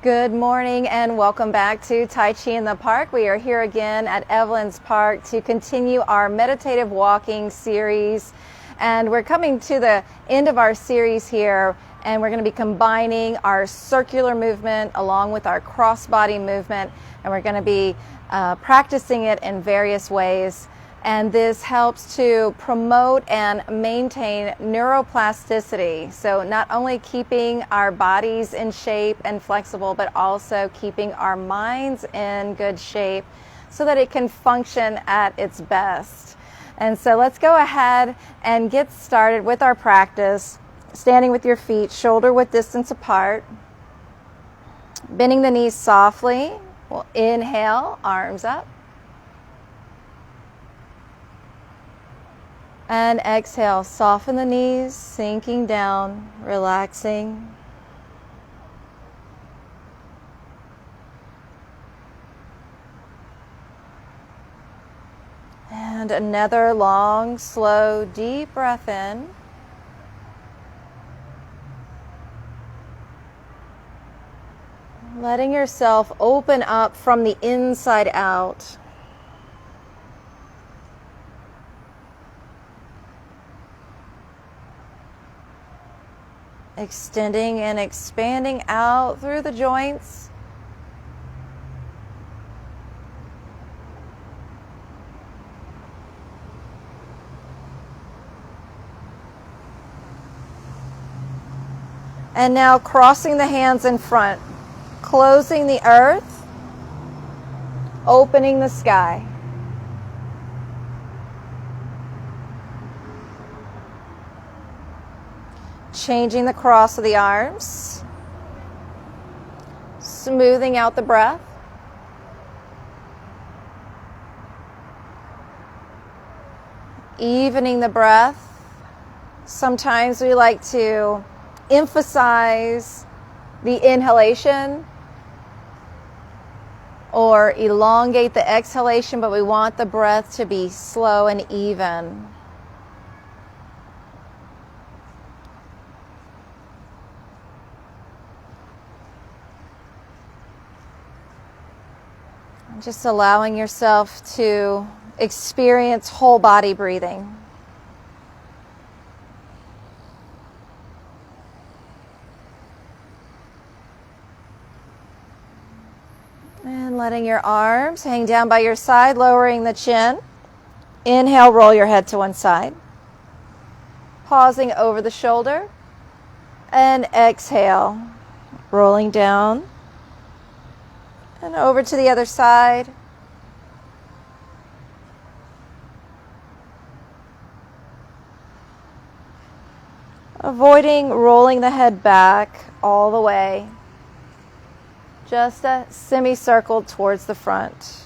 Good morning and welcome back to Tai Chi in the Park. We are here again at Evelyn's Park to continue our meditative walking series. And we're coming to the end of our series here, and we're going to be combining our circular movement along with our cross-body movement, and we're going to be practicing it in various ways. And this helps to promote and maintain neuroplasticity. So not only keeping our bodies in shape and flexible, but also keeping our minds in good shape so that it can function at its best. And so let's go ahead and get started with our practice. Standing with your feet shoulder width distance apart. Bending the knees softly. We'll inhale, arms up. And exhale, soften the knees, sinking down, relaxing. And another long, slow, deep breath in. Letting yourself open up from the inside out. Extending and expanding out through the joints. And now crossing the hands in front, closing the earth, opening the sky. Changing the cross of the arms, smoothing out the breath. Evening the breath. Sometimes we like to emphasize the inhalation or elongate the exhalation, but we want the breath to be slow and even. Just allowing yourself to experience whole body breathing. And letting your arms hang down by your side, lowering the chin. Inhale, roll your head to one side. Pausing over the shoulder. And exhale, rolling down. And over to the other side. Avoiding rolling the head back all the way. Just a semicircle towards the front.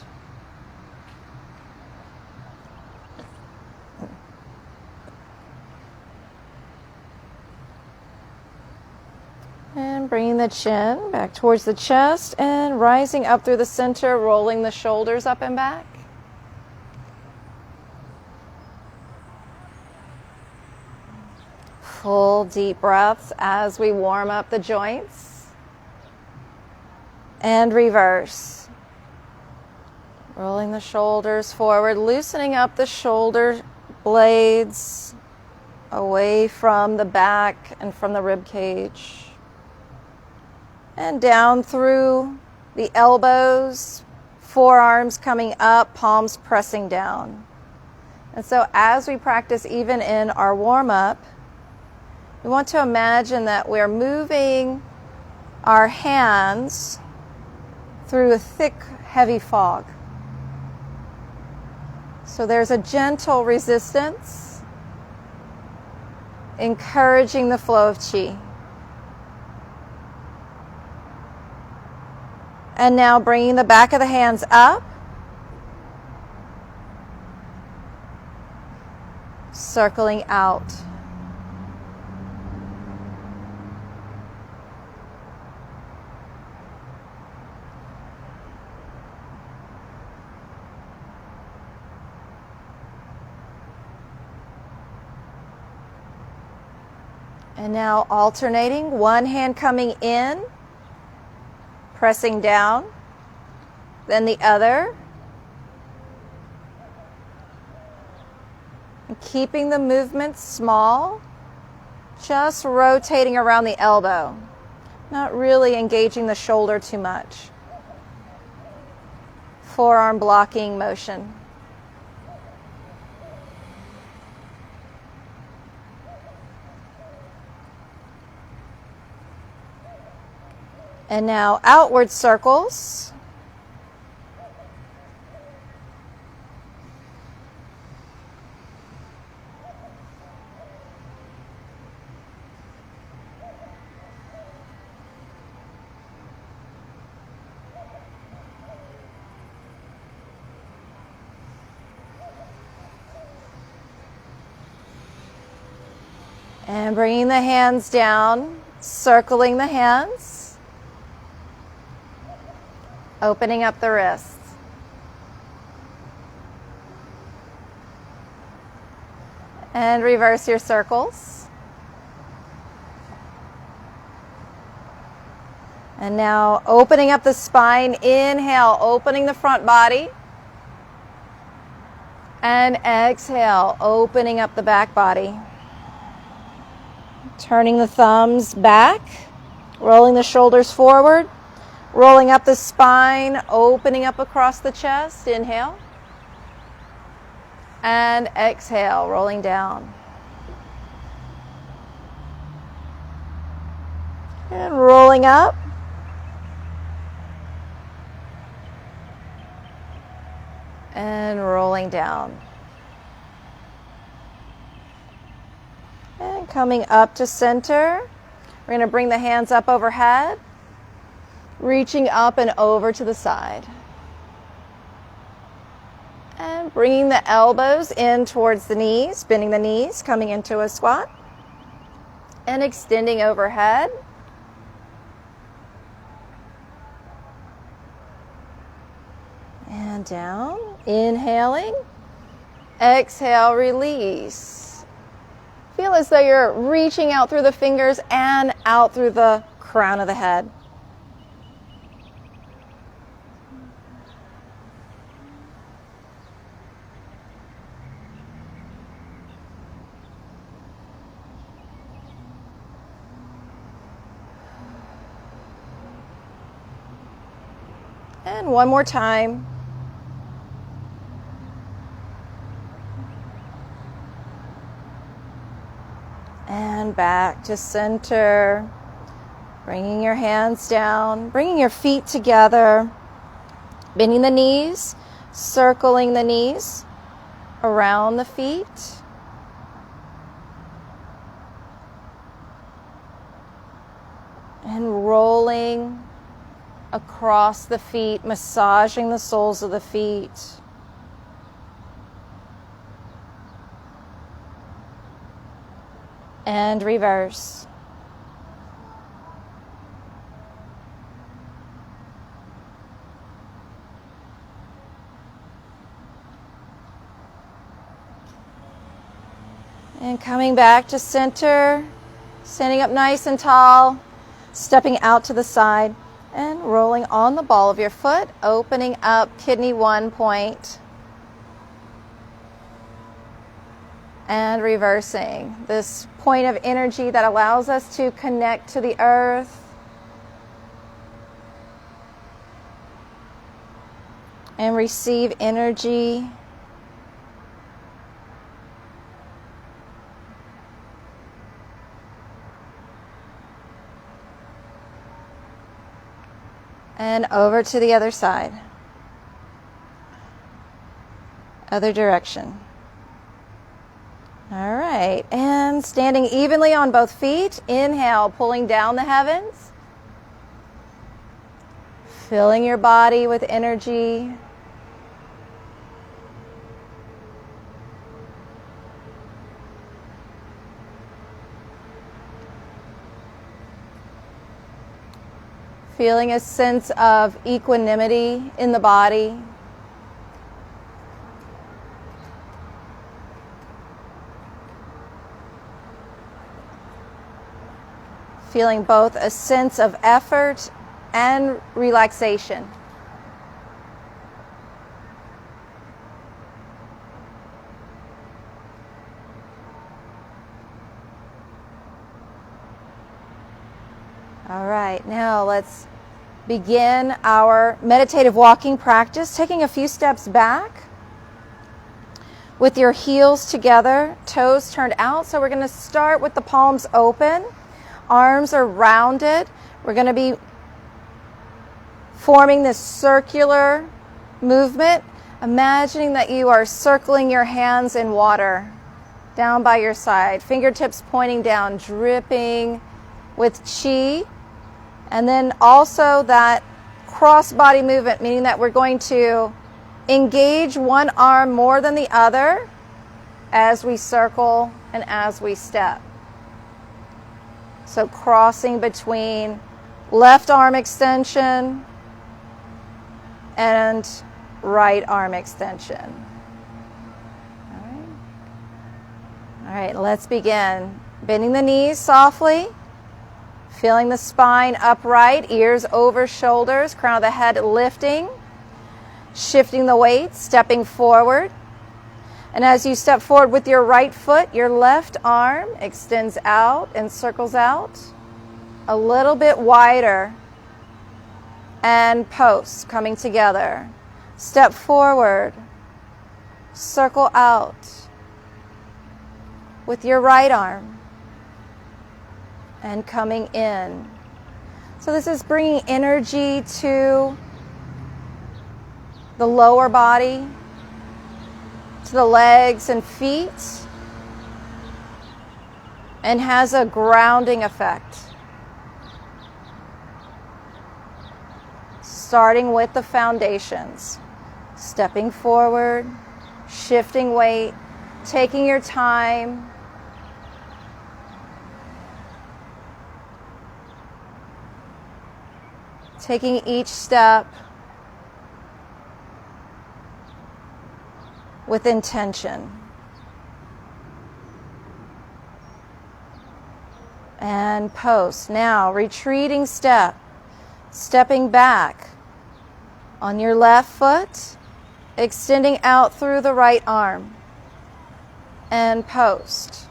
And bringing the chin back towards the chest and rising up through the center, rolling the shoulders up and back. Full deep breaths as we warm up the joints. And reverse. Rolling the shoulders forward, loosening up the shoulder blades away from the back and from the rib cage. And down through the elbows, forearms coming up, palms pressing down. And so as we practice even in our warm-up, we want to imagine that we're moving our hands through a thick, heavy fog. So there's a gentle resistance, encouraging the flow of qi. And now bringing the back of the hands up. Circling out. And now alternating, one hand coming in, pressing down, then the other, and keeping the movement small, just rotating around the elbow, not really engaging the shoulder too much. Forearm blocking motion. And now outward circles. And bringing the hands down, circling the hands, opening up the wrists. And reverse your circles. And now opening up the spine, inhale, opening the front body. And exhale, opening up the back body. Turning the thumbs back, rolling the shoulders forward, rolling up the spine, opening up across the chest. Inhale. And exhale, rolling down. And rolling up. And rolling down. And coming up to center. We're going to bring the hands up overhead, reaching up and over to the side. And bringing the elbows in towards the knees, bending the knees, coming into a squat. And extending overhead. And down. Inhaling. Exhale, release. Feel as though you're reaching out through the fingers and out through the crown of the head. And one more time. And back to center. Bringing your hands down, bringing your feet together, bending the knees, circling the knees around the feet. And rolling across the feet, massaging the soles of the feet. And reverse. And coming back to center, standing up nice and tall, stepping out to the side. And rolling on the ball of your foot, opening up kidney 1 point. And reversing this point of energy that allows us to connect to the earth. And receive energy. And over to the other side. Other direction. All right. And standing evenly on both feet. Inhale, pulling down the heavens. Filling your body with energy. Feeling a sense of equanimity in the body. Feeling both a sense of effort and relaxation. All right, now let's begin our meditative walking practice, taking a few steps back with your heels together, toes turned out. So we're going to start with the palms open, arms are rounded. We're going to be forming this circular movement, imagining that you are circling your hands in water down by your side, fingertips pointing down, dripping with chi. And then also that cross-body movement, meaning that we're going to engage one arm more than the other as we circle and as we step. So crossing between left arm extension and right arm extension. All right, let's begin. Bending the knees softly. Feeling the spine upright, ears over shoulders, crown of the head lifting, shifting the weight, stepping forward. And as you step forward with your right foot, your left arm extends out and circles out a little bit wider, and posts coming together. Step forward, circle out with your right arm. And coming in. So this is bringing energy to the lower body, to the legs and feet, and has a grounding effect. Starting with the foundations, stepping forward, shifting weight, taking your time, taking each step with intention. And post. Now, retreating step, stepping back on your left foot, extending out through the right arm, and post.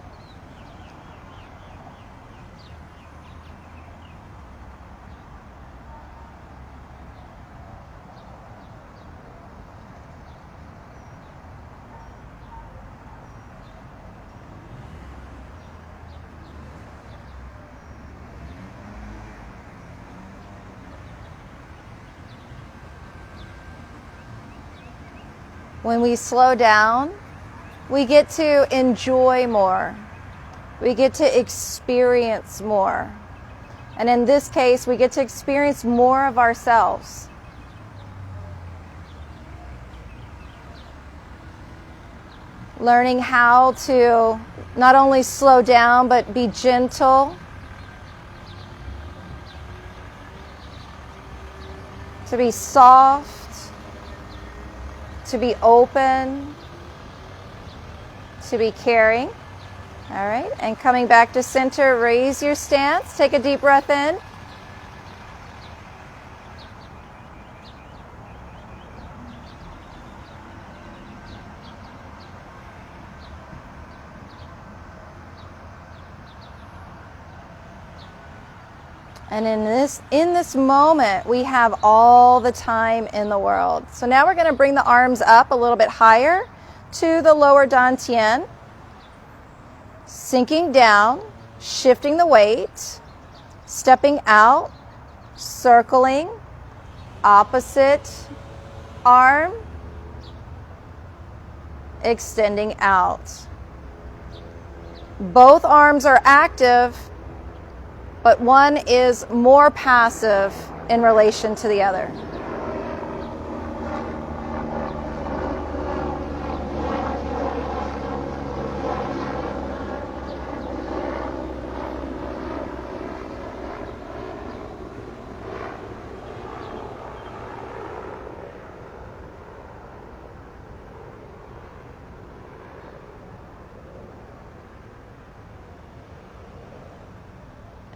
When we slow down, we get to enjoy more. We get to experience more. And in this case, we get to experience more of ourselves. Learning how to not only slow down, but be gentle. To be soft. To be open, to be caring. All right, and coming back to center, raise your stance. Take a deep breath in. And in this moment, we have all the time in the world. So now we're going to bring the arms up a little bit higher to the lower dantian. Sinking down, shifting the weight, stepping out, circling, opposite arm, extending out. Both arms are active, but one is more passive in relation to the other.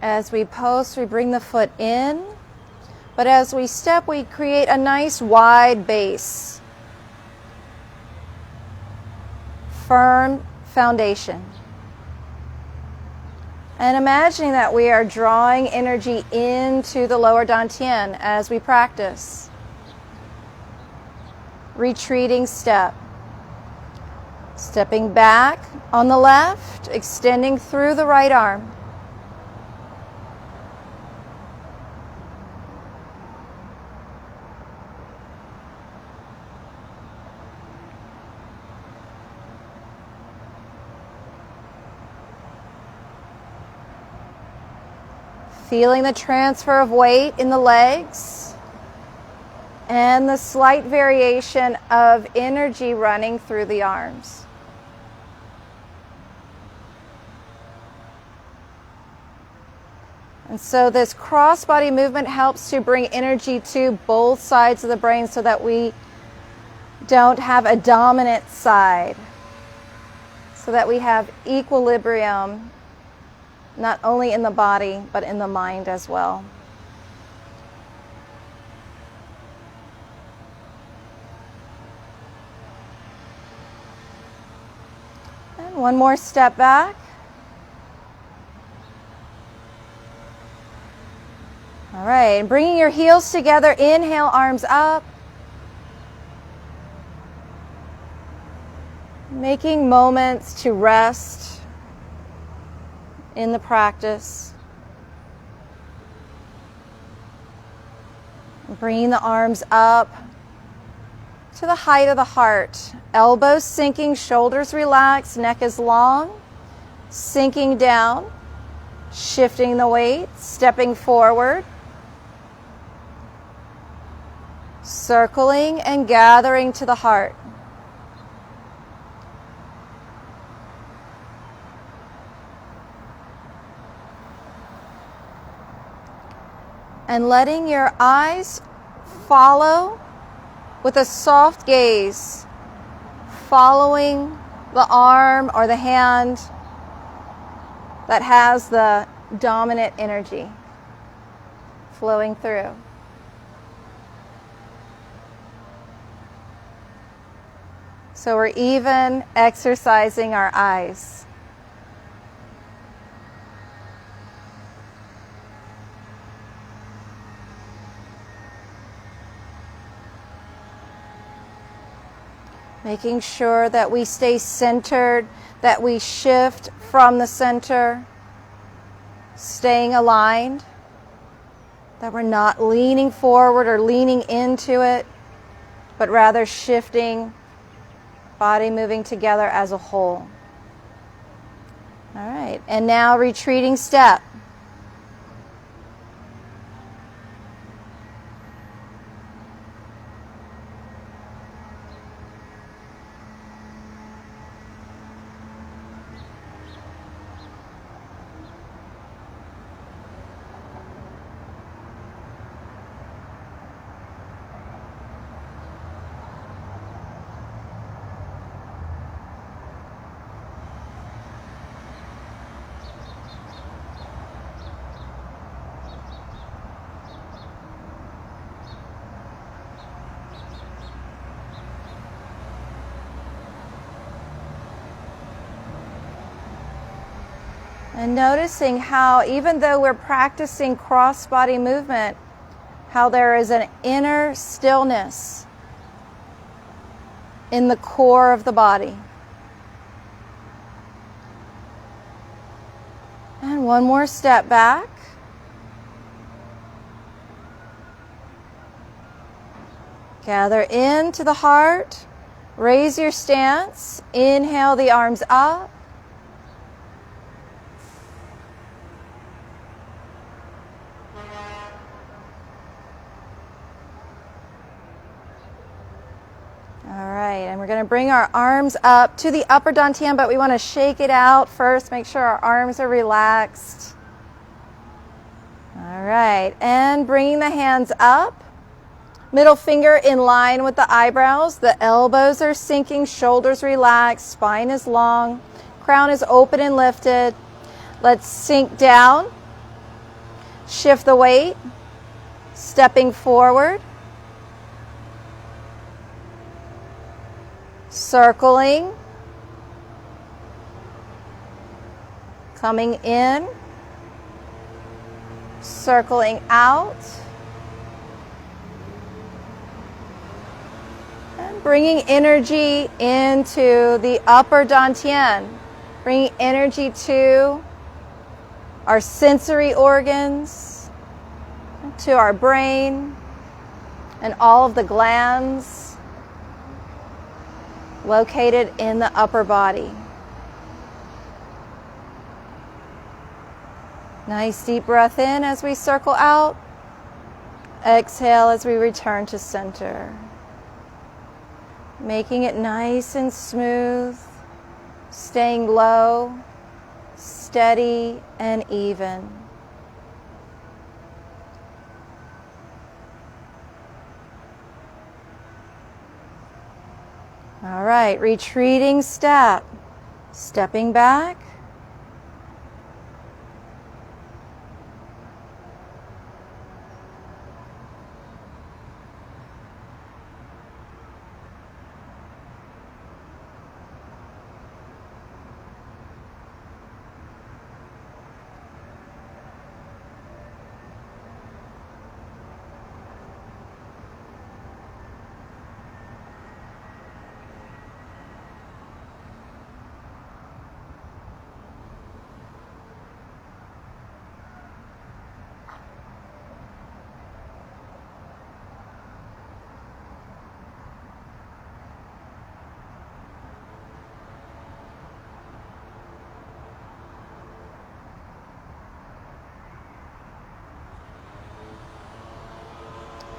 As we post, we bring the foot in, But as we step, we create a nice wide base. Firm foundation. And imagining that we are drawing energy into the lower dantian as we practice. Retreating step. Stepping back on the left, extending through the right arm. Feeling the transfer of weight in the legs and the slight variation of energy running through the arms. And so this cross-body movement helps to bring energy to both sides of the brain so that we don't have a dominant side, so that we have equilibrium not only in the body, but in the mind as well. And one more step back. All right, and bringing your heels together, inhale, arms up. Making moments to rest in the practice. Bringing the arms up to the height of the heart. Elbows sinking, shoulders relaxed, neck is long. Sinking down, shifting the weight, stepping forward. Circling and gathering to the heart. And letting your eyes follow with a soft gaze, following the arm or the hand that has the dominant energy flowing through. So we're even exercising our eyes. Making sure that we stay centered, that we shift from the center, staying aligned, that we're not leaning forward or leaning into it, but rather shifting, body moving together as a whole. All right, and now retreating step. And noticing how, even though we're practicing cross-body movement, how there is an inner stillness in the core of the body. And one more step back. Gather into the heart. Raise your stance. Inhale the arms up. And we're going to bring our arms up to the upper dantian, but we want to shake it out first. Make sure our arms are relaxed. All right, and bringing the hands up. Middle finger in line with the eyebrows. The elbows are sinking, shoulders relaxed, spine is long, crown is open and lifted. Let's sink down. Shift the weight. stepping forward, circling, coming in, circling out, and bringing energy into the upper dantian, bringing energy to our sensory organs, to our brain, and all of the glands located in the upper body. Nice deep breath in as we circle out. Exhale as we return to center. Making it nice and smooth, staying low, steady, and even. All right, retreating step, stepping back.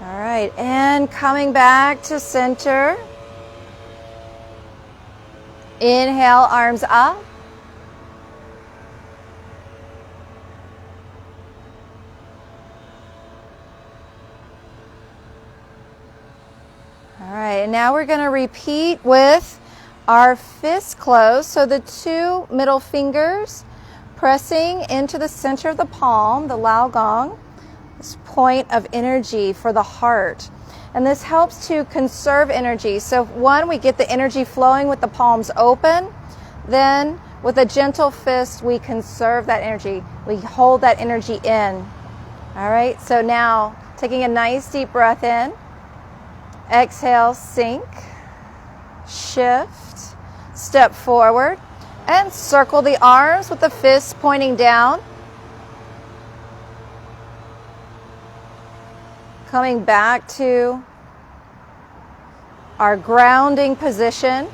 All right, and coming back to center. Inhale, arms up. All right, and now we're going to repeat with our fists closed. So the two middle fingers pressing into the center of the palm, the Lao Gong. This point of energy for the heart. And this helps to conserve energy. So one, we get the energy flowing with the palms open. Then with a gentle fist, we conserve that energy. We hold that energy in. All right, so now taking a nice deep breath in. Exhale, sink, shift, step forward, and circle the arms with the fists pointing down. Coming back to our grounding position.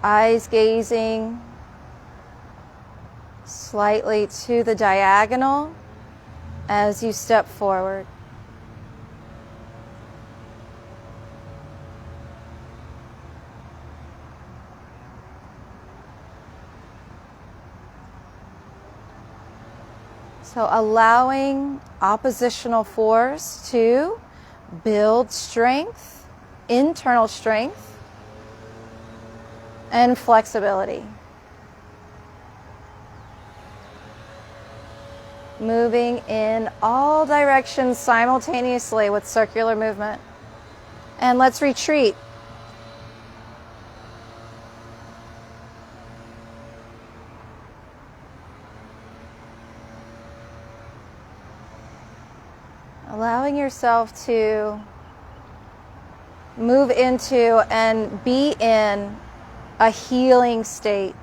Eyes gazing slightly to the diagonal as you step forward. So allowing oppositional force to build strength, internal strength, and flexibility. Moving in all directions simultaneously with circular movement. And let's retreat. Allowing yourself to move into and be in a healing state.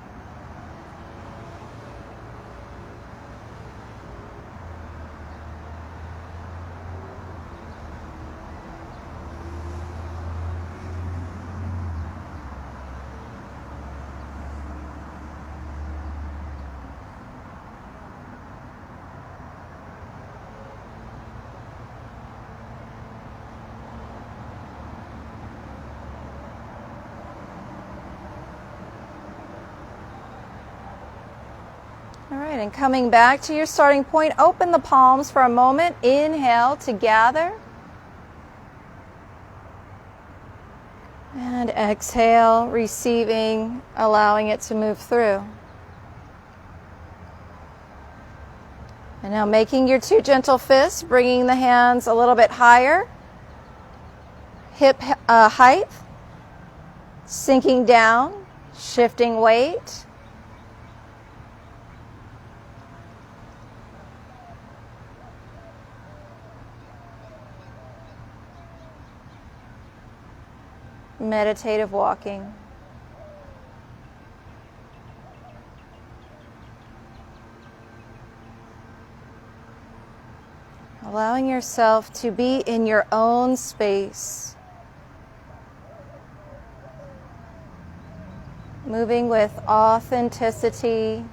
All right, and coming back to your starting point, open the palms for a moment. Inhale to gather. And exhale, receiving, allowing it to move through. And now making your two gentle fists, bringing the hands a little bit higher, hip height, sinking down, shifting weight. Meditative walking. Allowing yourself to be in your own space. Moving with authenticity,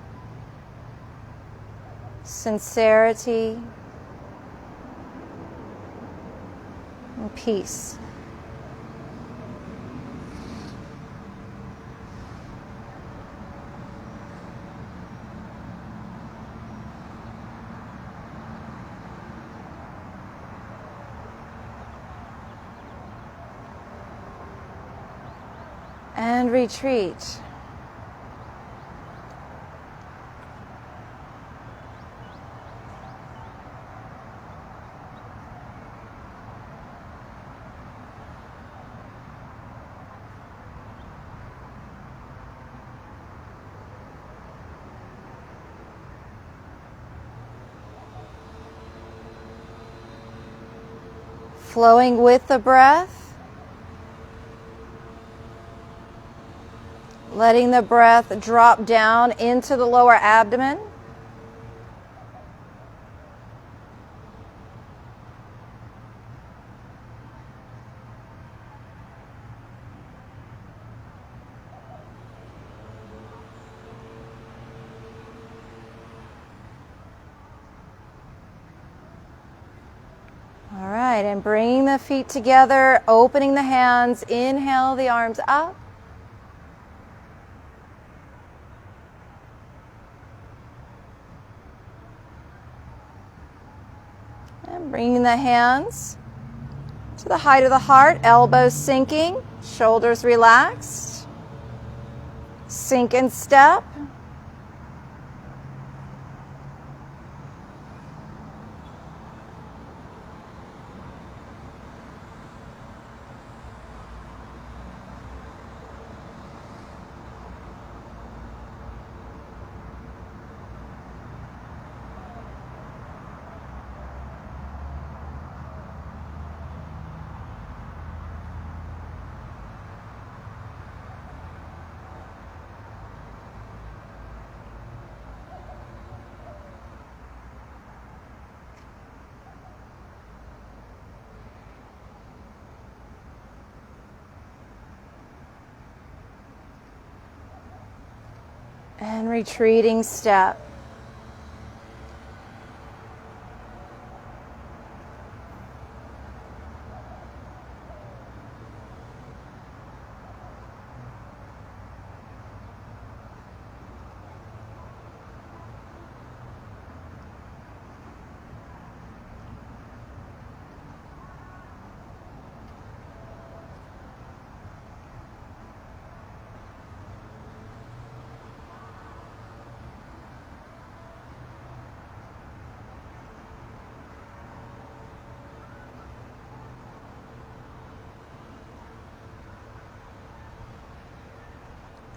sincerity, and peace. And retreat. Flowing with the breath. Letting the breath drop down into the lower abdomen. All right, and bringing the feet together, opening the hands, inhale the arms up. And bringing the hands to the height of the heart, elbows sinking, shoulders relaxed. Sink and step. And retreating step.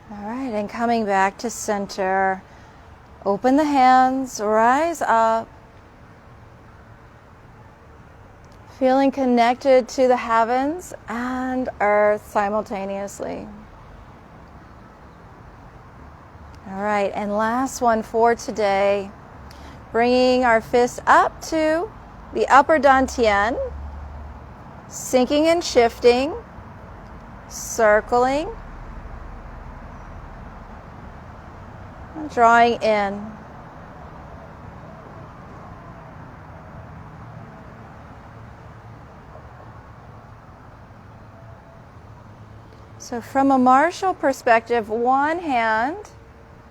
All right, and coming back to center, open the hands, rise up, feeling connected to the heavens and earth simultaneously. All right, and last one for today, bringing our fist up to the upper dantian, sinking and shifting, circling, drawing in. So from a martial perspective, one hand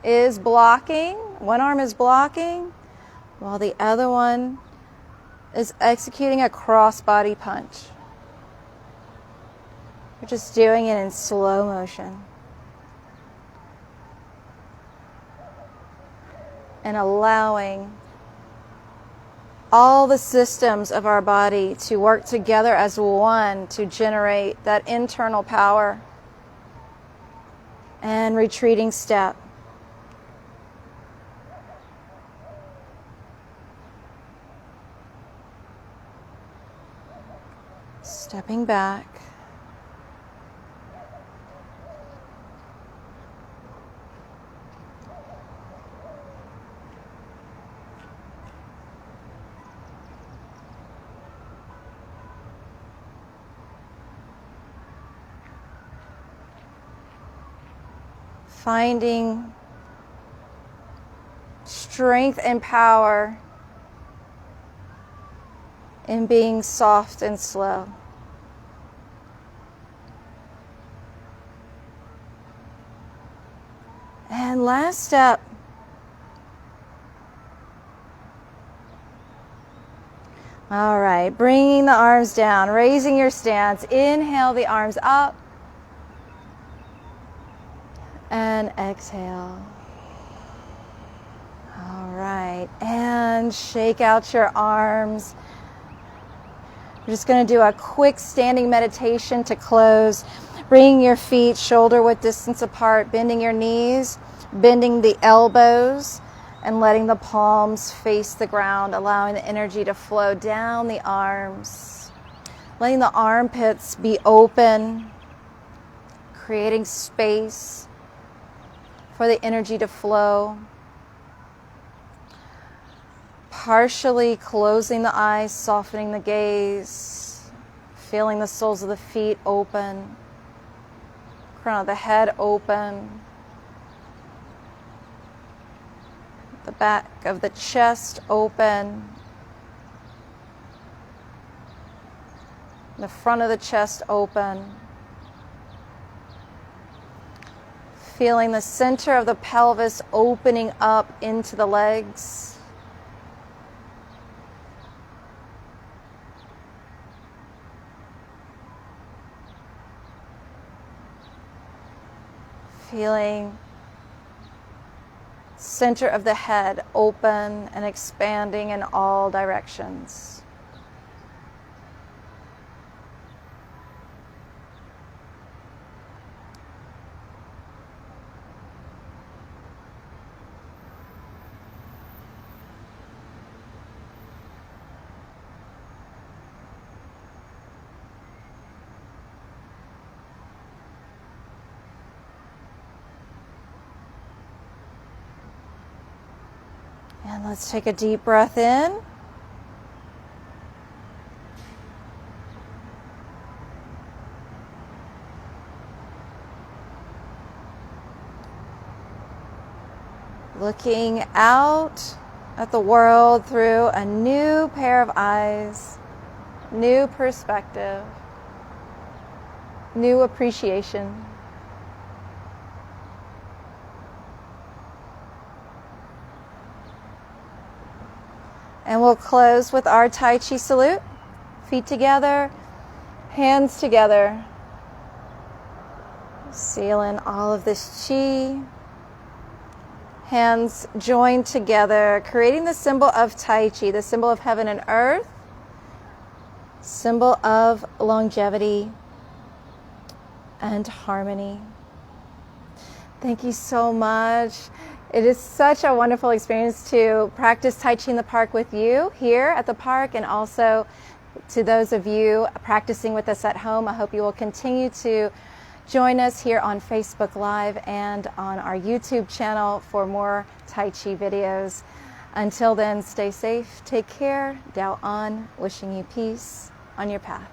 is blocking, one arm is blocking, while the other one is executing a cross-body punch. We're just doing it in slow motion. And allowing all the systems of our body to work together as one to generate that internal power. And retreating step. Stepping back. Finding strength and power in being soft and slow. And last step. All right, bringing the arms down, raising your stance. Inhale the arms up. And exhale. All right, and shake out your arms. We're just going to do a quick standing meditation to close. Bringing your feet shoulder width distance apart, bending your knees, bending the elbows, and letting the palms face the ground, allowing the energy to flow down the arms. Letting the armpits be open, creating space for the energy to flow. Partially closing the eyes, softening the gaze, feeling the soles of the feet open, crown of the head open, the back of the chest open, the front of the chest open. Feeling the center of the pelvis opening up into the legs. Feeling center of the head open and expanding in all directions. And let's take a deep breath in. Looking out at the world through a new pair of eyes, new perspective, new appreciation. And we'll close with our Tai Chi salute. Feet together, hands together. Seal in all of this chi. Hands joined together, creating the symbol of Tai Chi, the symbol of heaven and earth, symbol of longevity and harmony. Thank you so much. It is such a wonderful experience to practice Tai Chi in the park with you here at the park, and also to those of you practicing with us at home. I hope you will continue to join us here on Facebook Live and on our YouTube channel for more Tai Chi videos. Until then, stay safe, take care, Dao An, wishing you peace on your path.